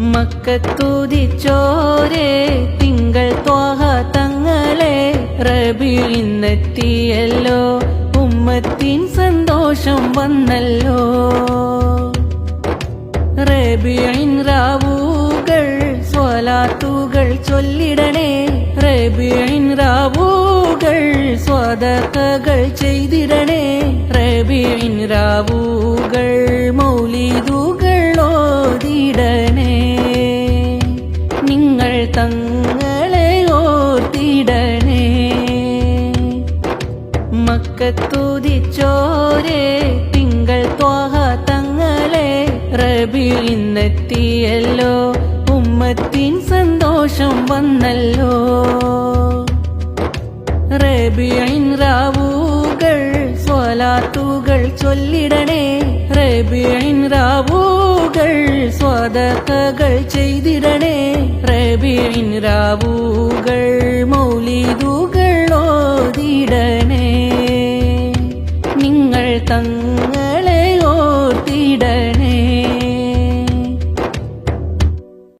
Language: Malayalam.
മക്കത്തുദിച്ചോരേ തിങ്കൾ ത്വാഹ തങ്ങളെ റബീഇന്നെത്തിയല്ലോ ഉമ്മത്തിൻ സന്തോഷം വന്നല്ലോ. റബീഇൻ രാവുകൾ സ്വലാത്തുകൾ ചൊല്ലിടണേ, റബീഇൻ രാവുകൾ സ്വദഖകൾ ചെയ്തിടണേ, റബീഇൻ രാവുകൾ മൗലിദുകൾ ഓതിടണേ. നിങ്ങൾ തങ്ങളെ ഓർത്തിടണേ. മക്കത്തുദിച്ചോരേ തിങ്കൾ ത്വാഹ തങ്ങളെ റബീഇന്നെത്തിയല്ലോ ഉമ്മത്തിൻ സന്തോഷം വന്നല്ലോ. റബീഇൻ രാവുകൾ സ്വലാത്തുകൾ ചൊല്ലിടണേ, റബീഇൻ രാവുകൾ സ്വദഖകൾ ചെയ്തിടണേ, റബീഇൻ രാവുകൾ മൗലിദുകൾ ഓതിടണേ. നിങ്ങൾ തങ്ങൾ